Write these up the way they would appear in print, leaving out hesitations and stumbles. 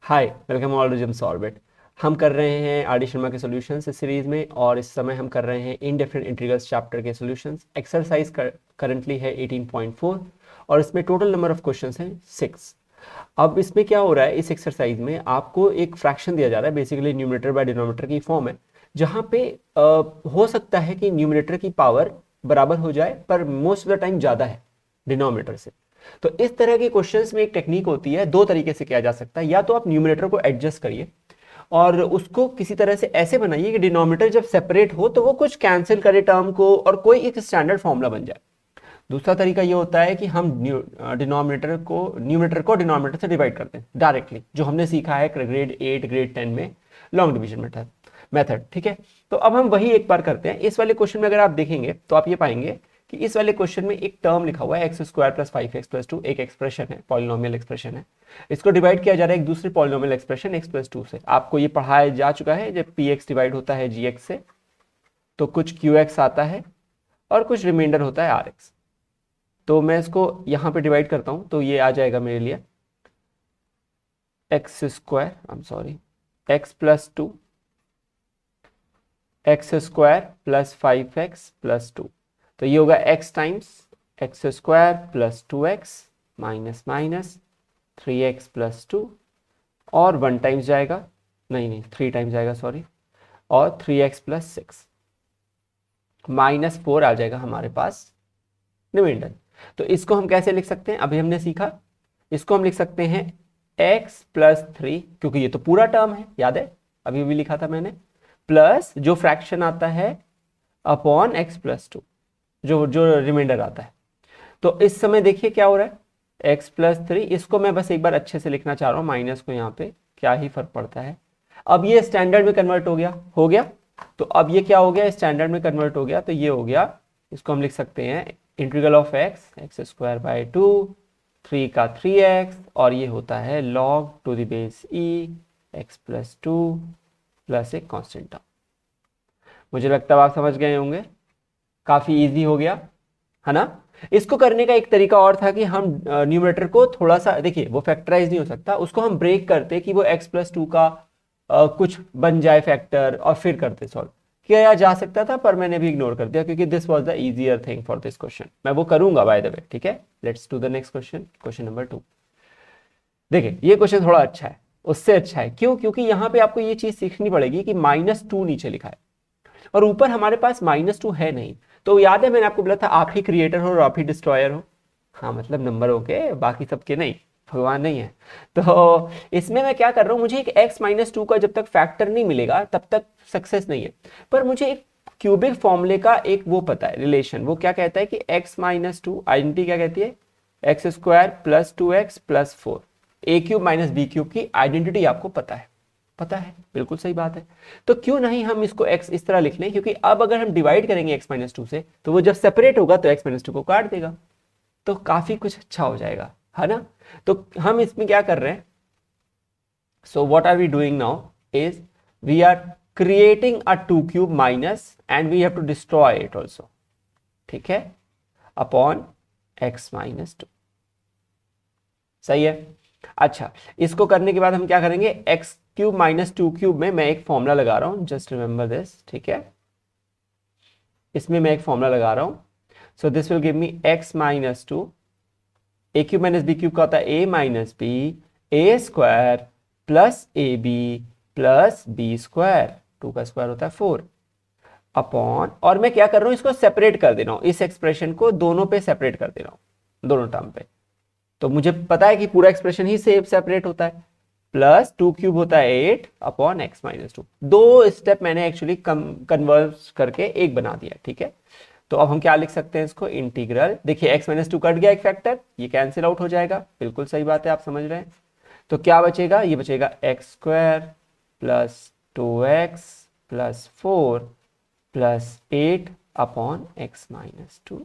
Hi, welcome all to Jim solve it. हम कर रहे हैं आर डी शर्मा के सॉल्यूशंस इस सीरीज में, और इस समय हम कर रहे हैं इनडेफिनिट इंटीग्रल्स चैप्टर के सॉल्यूशंस। एक्सरसाइज करंटली है 18.4 और इसमें टोटल नंबर ऑफ क्वेश्चंस हैं 6। अब इसमें क्या हो रहा है, इस एक्सरसाइज में आपको एक फ्रैक्शन दिया जा रहा है, बेसिकली न्यूमरेटर बाय डिनोमिनेटर की फॉर्म है, जहाँ पे हो सकता है कि न्यूमरेटर की पावर बराबर हो जाए, पर मोस्ट ऑफ द टाइम ज़्यादा है डिनोमिनेटर से। तो इस तरह के क्वेश्चंस में एक टेक्निक होती है, दो तरीके से किया जा सकता है। या तो आप न्यूमरेटर को एडजस्ट करिए और उसको किसी तरह से ऐसे बनाइए कि डिनोमिनेटर जब सेपरेट हो तो वो कुछ कैंसिल करे टर्म को और कोई एक स्टैंडर्ड फॉर्मूला बन जाए। दूसरा तरीका ये होता है कि हम न्यूमरेटर को डिनोमिनेटर से डिवाइड करते हैं डायरेक्टली, जो हमने सीखा है ग्रेड 8 ग्रेड 10 में लॉन्ग डिवीजन मेथड। ठीक है, तो अब हम वही एक बार करते हैं। इस वाले क्वेश्चन में अगर आप देखेंगे तो आप ये पाएंगे कि इस वाले क्वेश्चन में एक टर्म लिखा हुआ है एक्स स्क्वायर प्लस 5x+2, एक एक्सप्रेशन है, पॉलिनोमियल एक्सप्रेशन है। इसको डिवाइड किया जा रहा है एक दूसरे पॉलिनोमियल एक्सप्रेशन x+2 से। आपको ये पढ़ाया जा चुका है, जब px डिवाइड होता है gx से तो कुछ qx आता है और कुछ रिमाइंडर होता है rx। तो मैं इसको यहाँ पे डिवाइड करता हूँ तो ये आ जाएगा मेरे लिए x स्क्वायर प्लस 5x+2। तो ये होगा x times x square plus 2x minus minus 3x+2 और 1 टाइम्स जाएगा, नहीं 3 टाइम्स जाएगा सॉरी, और 3x+6 -4 आ जाएगा हमारे पास रिमाइंडर। तो इसको हम कैसे लिख सकते हैं, अभी हमने सीखा। इसको हम लिख सकते हैं x+3, क्योंकि ये तो पूरा टर्म है, याद है अभी भी लिखा था मैंने, प्लस जो फ्रैक्शन आता है अपॉन x+2, जो जो रिमाइंडर आता है। तो इस समय देखिए क्या हो रहा है, x+3, इसको मैं बस एक बार अच्छे से लिखना चाह रहा हूँ, माइनस को यहाँ पे, क्या ही फर्क पड़ता है। अब ये स्टैंडर्ड में कन्वर्ट हो गया। तो अब ये क्या हो गया, स्टैंडर्ड में कन्वर्ट हो गया, तो ये हो गया, इसको हम लिख सकते हैं इंटीग्रल ऑफ x²/2 3 का 3x, और ये होता है log to the base e x+2 plus एक कांस्टेंट टर्म। मुझे लगता है आप समझ गए होंगे, काफी इजी हो गया है ना। इसको करने का एक तरीका और था कि हम न्यूमरेटर को थोड़ा सा, देखिए वो फैक्टराइज नहीं हो सकता, उसको हम ब्रेक करते कि वो x+2 का कुछ बन जाए फैक्टर, और फिर करते सॉल्व। किया जा सकता था पर मैंने भी इग्नोर कर दिया, क्योंकि this was the easier thing for this question. मैं वो करूंगा बाय द वे, ठीक है। Let's do the next question, question number 2। देखिए ये क्वेश्चन थोड़ा अच्छा है, उससे अच्छा है, क्यों? क्योंकि यहाँ पे आपको ये चीज सीखनी पड़ेगी कि -2 नीचे लिखा है और ऊपर हमारे पास -2 है नहीं। तो याद है मैंने आपको बोला था, आप ही क्रिएटर हो और आप ही डिस्ट्रॉयर हो। हाँ, मतलब नंबरों के, बाकी सबके नहीं, भगवान नहीं है। तो इसमें मैं क्या कर रहा हूँ, मुझे एक x-2 का जब तक फैक्टर नहीं मिलेगा तब तक सक्सेस नहीं है। पर मुझे एक क्यूबिक फॉर्मूले का एक वो पता है, रिलेशन। वो क्या कहता है कि x-2 आइडेंटिटी क्या कहती है, x² + 2x + 4, a³ - b³ की आइडेंटिटी आपको पता है, बिल्कुल सही बात है। तो क्यों नहीं हम इसको x इस तरह लिख लें, क्योंकि अब अगर हम डिवाइड करेंगे x-2 से तो वो जब सेपरेट होगा तो x-2 को काट देगा, तो काफी कुछ अच्छा हो जाएगा, है ना। तो हम इसमें क्या कर रहे हैं, so what are we doing now is we are creating a 2³ minus and we have to destroy it also, ठीक है, अपॉन x-2। सही है। अच्छा, इसको करने के बाद हम क्या करेंगे, x³ - 2³ में मैं एक फॉर्मूला लगा रहा हूं, जस्ट रिमेंबर दिस, ठीक है। इसमें मैं एक फॉर्मूला लगा रहा हूं, so this will give me x-2, a³ - b³ का होता है a - b, a² plus ab plus b², 2 का स्क्वायर होता है 4, अपॉन, और मैं क्या कर रहा हूं, इसको सेपरेट कर दे रहा हूं, इस एक्सप्रेशन को दोनों पे सेपरेट कर दे रहा हूं, दोनों टर्म पे। तो मुझे पता है कि पूरा एक्सप्रेशन ही सेपरेट होता है, प्लस 2³ होता है 8 अपॉन x-2। दो स्टेप मैंने एक्चुअली कन्वर्ट करके एक बना दिया, ठीक है। तो अब हम क्या लिख सकते हैं इसको, इंटीग्रल, देखिए x-2 कट गया एक फैक्टर, ये कैंसिल आउट हो जाएगा, बिल्कुल सही बात है, आप समझ रहे हैं। तो क्या बचेगा, ये बचेगा x² + 2x + 4 + 8 अपॉन x-2।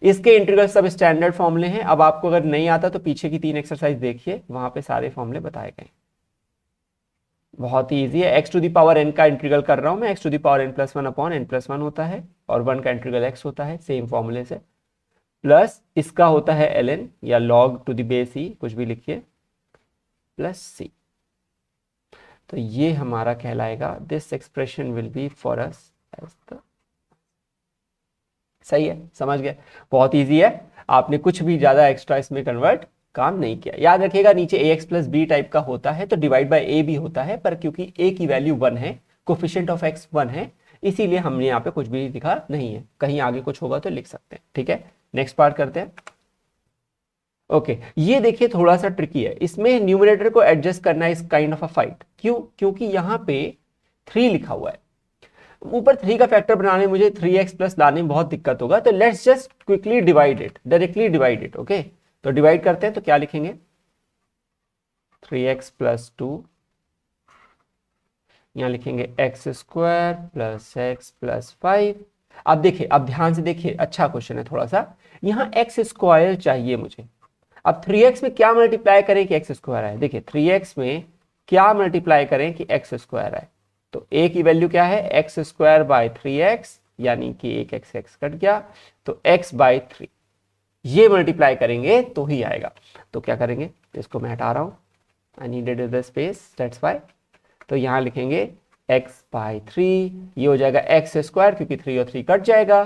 इसके इंटीग्रल सब स्टैंडर्ड फॉर्मूले हैं। अब आपको अगर नहीं आता तो पीछे की 3 एक्सरसाइज देखिए, वहां पे सारे फॉर्मूले बताए गए। बहुत ही इजी है। x⁴n का इंटीग्रल कर रहा हूं मैं, x⁴n+1 अपॉन n+1 होता है, और 1 का इंटीग्रल x होता है, सेम फॉर्मूले से, प्लस इसका होता है ln या log to the base e, कुछ भी लिखिए, प्लस सी। तो ये हमारा कहलाएगा, this expression will be for us as the. सही है, समझ गए, बहुत इजी है, आपने कुछ भी ज्यादा एक्स्ट्रा इसमें कन्वर्ट काम नहीं किया। याद रखिएगा नीचे ax प्लस बी टाइप का होता है तो डिवाइड बाय a भी होता है, पर क्योंकि a की वैल्यू 1 है, कोफिशिएंट ऑफ x 1 है, इसीलिए हमने यहाँ पे कुछ भी लिखा नहीं है। कहीं आगे कुछ होगा तो लिख सकते हैं। ठीक है, नेक्स्ट पार्ट करते हैं। ओके, ये देखिए थोड़ा सा ट्रिकी है, इसमें न्यूमरेटर को एडजस्ट करना is kind of a fight. क्यों? क्योंकि यहाँ पे 3 लिखा हुआ है, ऊपर 3 का फैक्टर बनाने मुझे 3x प्लस लाने में बहुत दिक्कत होगा, तो let's just quickly divide it, directly divide it. Okay, तो डिवाइड करते हैं, तो क्या लिखेंगे 3x प्लस 2, यहां लिखेंगे x square plus x plus 5। अब देखिए, अब ध्यान से देखिए, अच्छा क्वेश्चन है थोड़ा सा, यहां x स्क्वायर चाहिए मुझे। अब 3x में क्या मल्टीप्लाई करें कि x स्क्वायर आए? देखिए 3x में क्या मल्टीप्लाई करें कि x स्क्वायर आए? तो a की वैल्यू क्या है, एक्स स्क्वायर बाय 3x, यानी कि एक x कट गया, तो x बाय 3, ये मल्टीप्लाई करेंगे तो ही आएगा। तो क्या करेंगे, इसको मैं हटा रहा हूं, I needed the space, that's why. तो यहां लिखेंगे x बाय 3, ये हो जाएगा x स्क्वायर, क्योंकि 3 और 3 कट जाएगा,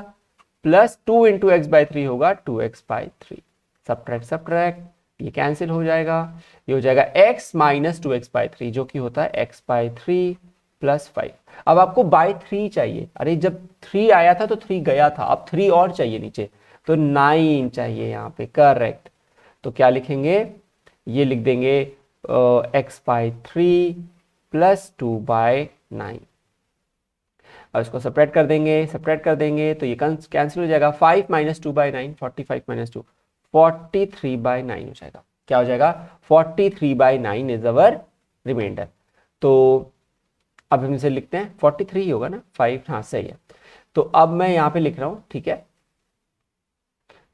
प्लस 2 इंटू एक्स बाय 3 होगा 2x बाय 3, सब्ट्रैक्ट सब्ट्रैक्ट, ये कैंसिल हो जाएगा, ये हो जाएगा x माइनस 2x बाय 3, जो कि होता है x बाय 3 प्लस 5। अब आपको बाय 3 चाहिए, अरे जब 3 आया था तो 3 गया था, अब 3 और चाहिए नीचे, तो 9 चाहिए यहाँ पे, करेक्ट। तो क्या लिखेंगे, ये लिख देंगे x बाय 3 प्लस 2 बाय 9। अब इसको सेपरेट कर देंगे, सेपरेट कर देंगे तो ये कैंसिल हो जाएगा, 5 माइनस 2 बाय 9, 45 माइनस 2, 43 बाय 9 हो जाएगा। क्या हो जाएगा, 43 बाय 9 इज अवर रिमाइंडर। तो अब हम इसे लिखते हैं, 43 ही होगा ना, 5, हाँ सही है। तो अब मैं यहाँ पे लिख रहा हूँ, ठीक है,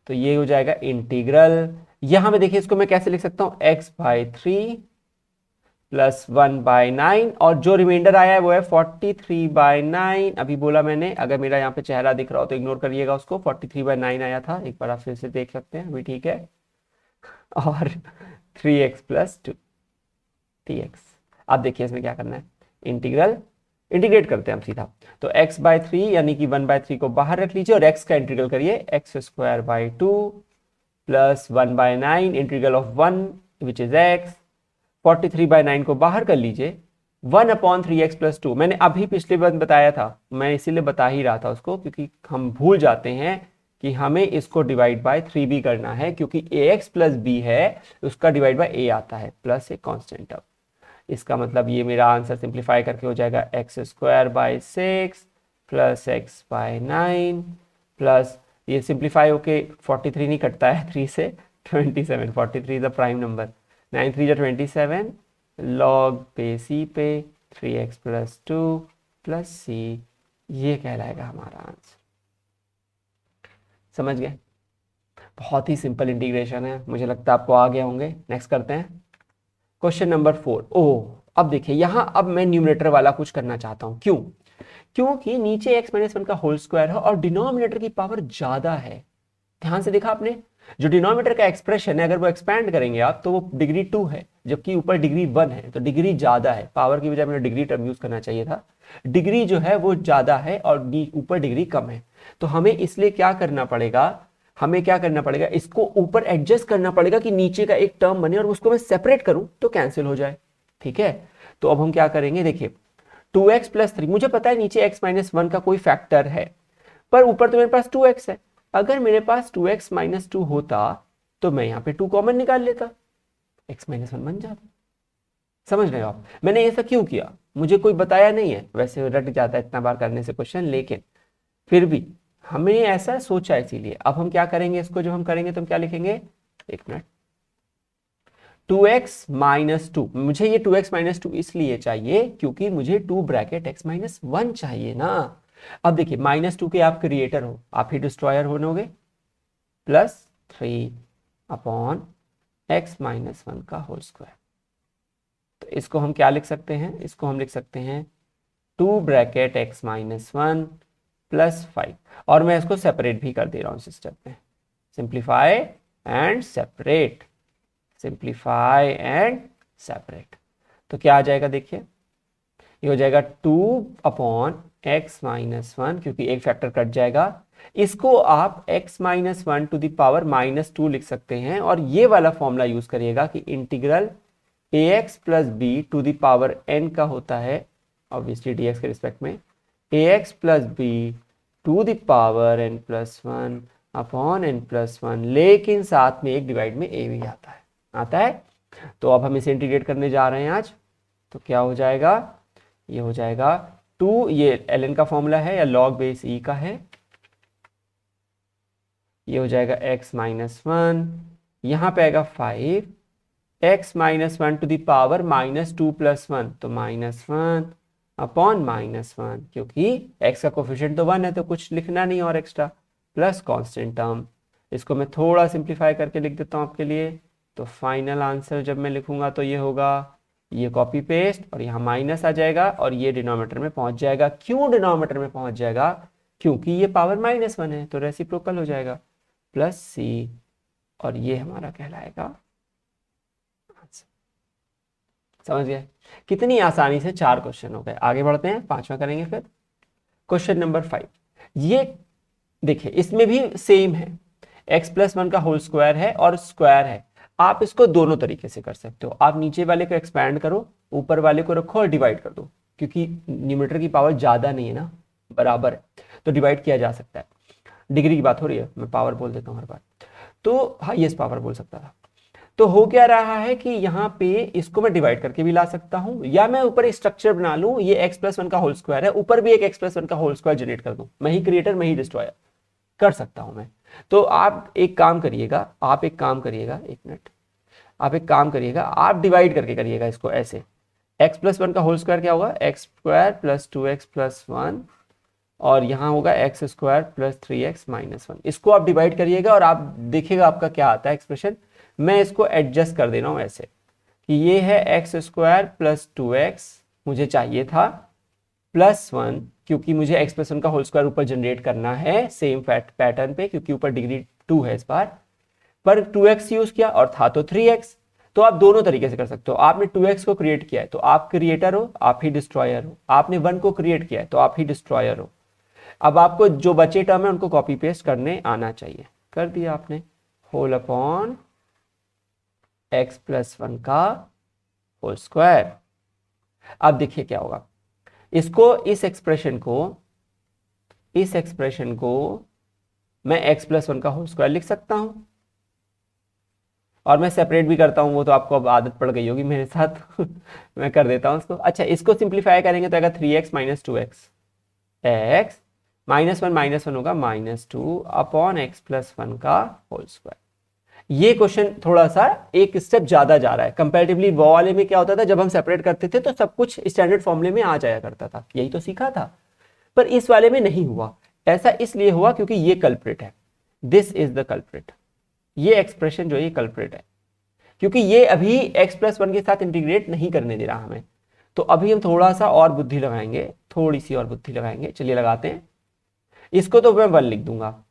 तो ये हो जाएगा इंटीग्रल, यहां में देखिए इसको मैं कैसे लिख सकता हूँ, x बाय 3 प्लस 1 बाय 9, और जो रिमाइंडर आया है वो है 43 बाय 9। अभी बोला मैंने, अगर मेरा यहाँ पे चेहरा दिख रहा हो तो इग्नोर करिएगा उसको, 43 बाय 9 आया था, एक बार आप फिर से देख सकते हैं, अभी ठीक है, और 3x प्लस 2 dx। अब देखिए इसमें क्या करना है, इंटीग्रल इंटीग्रेट करते हैं हम सीधा, तो x बाय 3 यानी कि 1 बाय 3 को बाहर रख लीजिए और x का इंटीग्रल करिए, x square by 2 plus 1 by 9 integral of 1 which is x, 43 by 9 को बाहर कर लीजिए, 1 अपॉन 3x प्लस 2। मैंने अभी पिछले बार बताया था, मैं इसीलिए बता ही रहा था उसको, क्योंकि हम भूल जाते हैं कि हमें इसको डिवाइड बाय 3 भी करना है, क्योंकि ax प्लस b है, उसका डिवाइड बाय a आता है, प्लस एक कांस्टेंट टर्म। इसका मतलब ये मेरा आंसर सिंप्लीफाई करके हो जाएगा x square by 6 plus x by 9 plus, ये सिंप्लीफाई होके 43 नहीं कटता है 3 से, 27, 43 इज द प्राइम नंबर, 9 3 जा 27, लॉग पे सी पे 3x प्लस 2 प्लस सी, ये कहलाएगा हमारा आंसर। समझ गए, बहुत ही सिंपल इंटीग्रेशन है, मुझे लगता है आपको आ गया होंगे। नेक्स्ट करते हैं क्वेश्चन नंबर 4। ओह, अब देखिए यहां अब मैं न्यूमरेटर वाला कुछ करना चाहता हूं। क्यों? क्योंकि नीचे x माइनस 1 का होल स्क्वायर है और डिनोमिनेटर की पावर ज्यादा है। ध्यान से देखा आपने, जो डिनोमिनेटर का एक्सप्रेशन है अगर वो एक्सपैंड करेंगे आप तो वो डिग्री 2 है, जबकि ऊपर डिग्री 1 है, तो डिग्री ज्यादा है, पावर की बजाय मैंने डिग्री टर्म यूज करना चाहिए था, डिग्री जो है वो ज्यादा है और ऊपर डिग्री कम है। तो हमें इसलिए क्या करना पड़ेगा, हमें क्या करना पड़ेगा, इसको ऊपर एडजस्ट करना पड़ेगा कि नीचे का एक टर्म बने और उसको मैं सेपरेट करूं तो कैंसिल हो जाए। ठीक है, तो अब हम क्या करेंगे, देखिए 2x प्लस 3, मुझे पता है नीचे x माइनस 1 का कोई फैक्टर है, पर ऊपर तो मेरे पास 2x है। अगर मेरे पास 2x माइनस 2 होता तो मैं यहाँ पे 2 कॉमन निकाल लेता, x माइनस 1 बन जाता। समझ रहे हो आप, मैंने ऐसा क्यों किया, मुझे कोई बताया नहीं है, वैसे रट जाता है इतना बार करने से क्वेश्चन, लेकिन फिर भी हमने ऐसा सोचा, इसीलिए। अब हम क्या करेंगे, इसको जो हम करेंगे तो हम क्या लिखेंगे, एक मिनट, 2x माइनस 2, मुझे ये 2x माइनस 2 इसलिए चाहिए क्योंकि मुझे 2 ब्रैकेट x माइनस 1 चाहिए ना। अब देखिए -2 के आप क्रिएटर हो, आप ही डिस्ट्रॉयर होगे, प्लस 3 अपॉन x माइनस 1 का होल स्क्वायर। तो इसको हम क्या लिख सकते हैं, इसको हम लिख सकते हैं 2 ब्रैकेट x माइनस 1 प्लस 5, और मैं इसको सेपरेट भी कर दे रहा हूं इस स्टेप में, simplify and separate, simplify and separate. तो क्या आ जाएगा देखिए, ये हो जाएगा 2/x-1, क्योंकि एक फैक्टर कट जाएगा। इसको आप x-1 टू द पावर -2 लिख सकते हैं, और ये वाला फॉर्मूला यूज करिएगा कि integral ax plus b to the power n का होता है, ऑब्वियसली dx के रिस्पेक्ट में, ax plus b to the power n+1 upon n+1, लेकिन साथ में एक डिवाइड में a भी आता है। तो अब हम इसे इंटीग्रेट करने जा रहे हैं आज। तो क्या हो जाएगा, ये हो जाएगा 2, ये ln का फॉर्मूला है या log बेस e का है, ये हो जाएगा x-1, यहां पे आएगा 5, x-1 टू द पावर -2 + 1, तो -1 अपॉन -1, क्योंकि x का कोफिशिएंट तो 1 है तो कुछ लिखना नहीं और एक्स्ट्रा, प्लस कांस्टेंट टर्म। इसको मैं थोड़ा सिंप्लीफाई करके लिख देता हूं आपके लिए। तो फाइनल आंसर जब मैं लिखूंगा तो ये होगा, ये कॉपी पेस्ट और यहाँ माइनस आ जाएगा और ये डिनोमिनेटर में पहुंच जाएगा। क्यों डिनोमिनेटर में पहुंच जाएगा, क्योंकि ये पावर -1 है तो रेसिप्रोकल हो जाएगा, प्लस सी, और ये हमारा कहलाएगा। समझ गए, कितनी आसानी से 4 क्वेश्चन हो गए। आगे बढ़ते हैं, 5वां करेंगे फिर। क्वेश्चन नंबर 5, ये देखिए इसमें भी सेम है, x+1 का होल स्क्वायर है और स्क्वायर है। आप इसको दोनों तरीके से कर सकते हो। आप नीचे वाले को एक्सपैंड करो, ऊपर वाले को रखो और डिवाइड कर दो, क्योंकि न्यूमरेटर की पावर ज्यादा नहीं है ना, बराबर है, तो डिवाइड किया जा सकता है। डिग्री की बात हो रही है, मैं पावर बोल देता हूँ हर बार, तो हाईएस्ट पावर बोल सकता था। तो हो क्या रहा है कि यहाँ पे इसको मैं डिवाइड करके भी ला सकता हूं, या मैं ऊपर एक स्ट्रक्चर बना लूं, ये x+1 का होल स्क्वायर है, ऊपर भी एक x+1 का होल स्क्वायर जनरेट कर दूं, मैं ही क्रिएटर मैं ही डिस्ट्रॉयर कर सकता हूं मैं। तो आप एक काम करिएगा, एक मिनट, आप एक काम करिएगा, आप डिवाइड करके करिएगा इसको ऐसे। x+1 का होल स्क्वायर क्या होगा, x² + 2x + 1, और यहाँ होगा x² + 3x - 1। इसको आप डिवाइड करिएगा और आप देखिएगा आपका क्या आता है एक्सप्रेशन। मैं इसको एडजस्ट कर दे रहा हूं ऐसे कि ये है x² + 2x मुझे चाहिए था, +1, क्योंकि मुझे x+1 का होल स्क्वायर ऊपर जनरेट करना है सेम पैटर्न पे, क्योंकि ऊपर डिग्री 2 है इस बार, पर 2x यूज किया और था तो 3x। तो आप दोनों तरीके से कर सकते हो। आपने 2x को क्रिएट किया है तो आप क्रिएटर हो, आप ही डिस्ट्रॉयर हो। आपने 1 को क्रिएट किया है तो आप ही डिस्ट्रॉयर हो। अब आपको जो बचे टर्म है उनको कॉपी पेस्ट करने आना चाहिए। कर दिया आपने, होल अपॉन x+1 का होल स्क्वायर। अब देखिए क्या होगा, इसको इस एक्सप्रेशन को मैं x+1 का होल स्क्वायर लिख सकता हूं, और मैं सेपरेट भी करता हूं, वो तो आपको अब आदत पड़ गई होगी मेरे साथ मैं कर देता हूं इसको। अच्छा, इसको सिंप्लीफाई करेंगे तो आएगा 3x - 2x, x -1 होगा -2 अपॉन x+1 का होल स्क्वायर। ये क्वेश्चन थोड़ा सा एक स्टेप ज्यादा जा रहा है कंपैरेटिवली। वो वाले में क्या होता था, जब हम सेपरेट करते थे तो सब कुछ स्टैंडर्ड फॉर्मूले में आ जाया करता था, यही तो सीखा था। पर इस वाले में नहीं हुआ। ऐसा इसलिए हुआ क्योंकि ये कल्प्रिट है, दिस इज द कल्प्रिट। ये एक्सप्रेशन जो है ये कल्प्रिट है, क्योंकि ये अभी x+1 के साथ इंटीग्रेट नहीं करने दे रहा हमें। तो अभी हम थोड़ा सा और बुद्धि लगाएंगे, थोड़ी सी और बुद्धि लगाएंगे। चलिए लगाते हैं। इसको तो मैं 1 लिख दूंगा,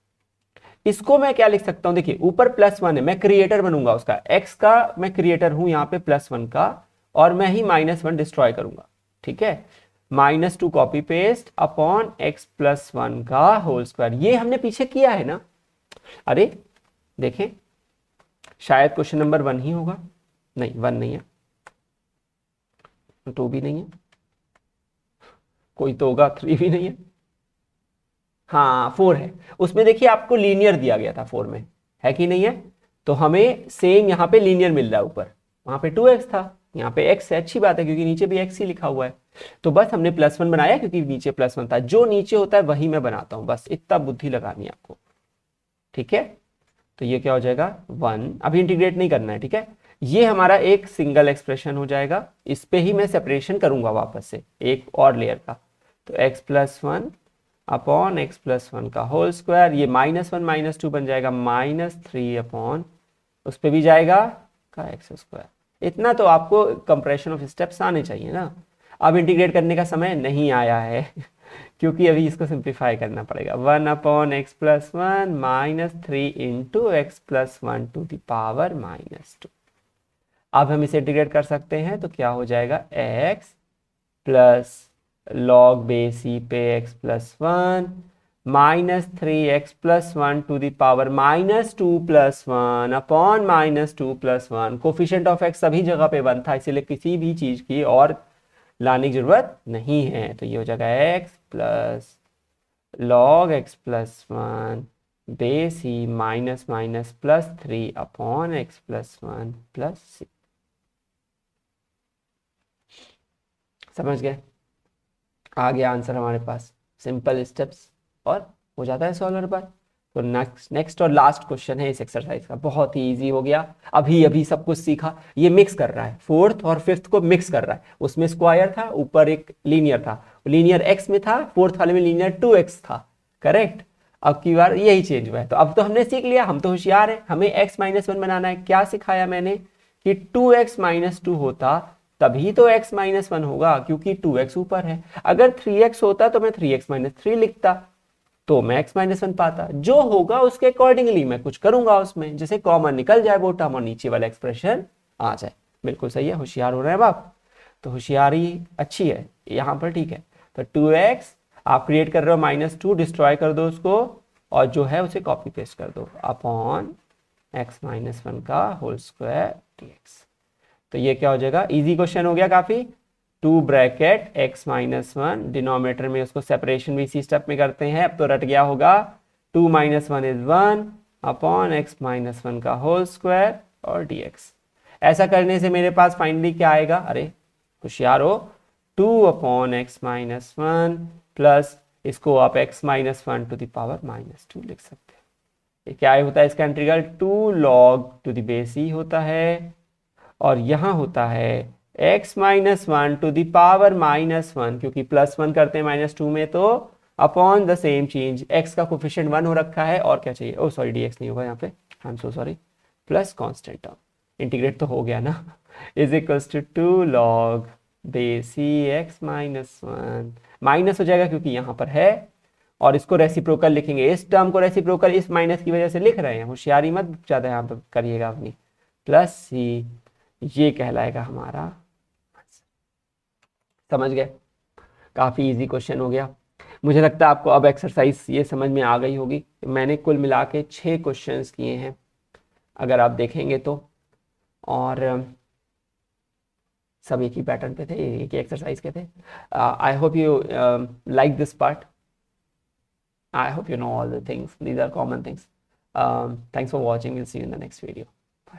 इसको मैं क्या लिख सकता हूं, देखिए ऊपर +1 है, मैं क्रिएटर बनूंगा उसका, x का मैं क्रिएटर हूं यहाँ पे +1 का, और मैं ही -1 डिस्ट्रॉय करूंगा, ठीक है। -2 कॉपी पेस्ट अपॉन x+1 का होल स्क्वायर। ये हमने पीछे किया है ना। अरे देखें, शायद क्वेश्चन नंबर 1 ही होगा, नहीं 1 नहीं है, 2 भी नहीं है, कोई तो होगा, 3 भी नहीं है, हाँ 4 है। उसमें देखिए आपको लीनियर दिया गया था 4 में, है कि नहीं है। तो हमें सेम यहाँ पे लीनियर मिल रहा है, ऊपर वहां पे 2x था, यहाँ पे x है। अच्छी बात है क्योंकि नीचे भी x ही लिखा हुआ है। तो बस हमने +1 बनाया क्योंकि नीचे +1 था, जो नीचे होता है वही मैं बनाता हूं, बस इतना बुद्धि लगानी है आपको, ठीक है। तो ये क्या हो जाएगा 1, अभी इंटीग्रेट नहीं करना है, ठीक है। ये हमारा एक सिंगल एक्सप्रेशन हो जाएगा, इस पे ही मैं सेपरेशन करूंगा वापस से एक और लेयर का। तो x+1 अपॉन x+1 का होल स्क्वायर, ये -1 - 2 बन जाएगा -3 अपॉन उस पे भी जाएगा का x²। इतना तो आपको कंप्रेशन ऑफ स्टेप्स आने चाहिए ना। अब इंटीग्रेट करने का समय नहीं आया है क्योंकि अभी इसको सिंप्लीफाई करना पड़ेगा। 1 upon x+1 -3 × x+1 to the power -2। अब हम इसे इंटीग्रेट कर सकते हैं, तो क्या हो जाएगा, x plus log base C पे x plus 1 minus 3x plus 1 to the power minus 2 plus 1 upon minus 2 plus 1। Coefficient of x सभी जगह पे 1 था, इसीलिए किसी भी चीज की और लाने की जरूरत नहीं है। तो ये हो जाएगा x plus log x plus 1 base ही minus minus plus 3 upon x plus 1 plus C. समझ गए? आ गया आंसर हमारे पास, सिंपल स्टेप्स और हो जाता है सॉल्वर पर। तो नेक्स्ट और लास्ट क्वेश्चन है इस एक्सरसाइज का, बहुत ही इजी हो गया। अभी अभी सब कुछ सीखा, ये मिक्स कर रहा है, फोर्थ और फिफ्थ को मिक्स कर रहा है। उसमें स्क्वायर था, ऊपर एक लीनियर था, लीनियर एक्स में था, फोर्थ वाले में लीनियर 2x था, करेक्ट। अब की बार यही चेंज हुआ है। तो अब तो हमने सीख लिया, हम तो होशियार है, हमें x माइनस 1 बनाना है। क्या सिखाया मैंने कि 2x माइनस 2 होता तभी तो x माइनस 1 होगा, क्योंकि 2x ऊपर है। अगर 3x होता तो मैं 3x माइनस 3 लिखता, तो मैं x माइनस 1 पाता। जो होगा उसके अकॉर्डिंगली मैं कुछ करूंगा उसमें, जैसे कॉमन निकल जाए वो टर्म और नीचे वाला एक्सप्रेशन आ जाए। बिल्कुल सही है, होशियार हो रहे हैं आप। तो होशियारी अच्छी है यहाँ पर, ठीक है। तो 2x आप क्रिएट कर रहे हो, माइनस 2 डिस्ट्रॉय कर दो उसको, और जो है उसे कॉपी पेस्ट कर दो अपॉन x माइनस 1 का होल स्क्वायर dx। तो ये क्या हो जाएगा, इजी क्वेश्चन हो गया काफी। 2 ब्रैकेट x माइनस 1, डिनोमिनेटर में उसको सेपरेशन भी इसी स्टेप में करते हैं, अब तो रट गया होगा। 2 minus 1 is 1 upon x minus 1 का होल स्क्वायर और dx। ऐसा करने से मेरे पास फाइनली क्या आएगा, अरे होशियार हो, 2 अपॉन x माइनस 1 प्लस इसको आप x minus 1 to the power minus 2 लिख सकते हैं। ये क्या होता है इसका integral, 2 log to the base e होता है, और यहां होता है x minus 1 to the power minus 1, क्योंकि प्लस 1 करते हैं माइनस 2 में, तो upon the same change, x का कोफिशिएंट 1 हो रखा है, और क्या चाहिए, ओ सॉरी dx नहीं होगा यहाँ पे, I am so sorry, plus constant term, integrate तो हो गया ना, is equals to 2 log base e x minus 1, minus हो जाएगा क्योंकि यहाँ पर है, और इसको रेसिप्रोकल लिखेंगे, इस टर्म को रेसिप्रोकल इस माइनस की वजह से लिख रहे हैं, होशियारी मत ज्यादा यहाँ पर करिएगा अपनी, प्लस सी, ये कहलाएगा हमारा। समझ गए? काफी इजी क्वेश्चन हो गया। मुझे लगता है आपको अब एक्सरसाइज ये समझ में आ गई होगी। मैंने कुल मिला के 6 क्वेश्चंस किए हैं अगर आप देखेंगे तो, और सब एक ही पैटर्न पे थे, एक ही एक्सरसाइज के थे। I hope you like this part, I hope you know all the things. These are common things. Thanks for watching. We'll see you in the next video.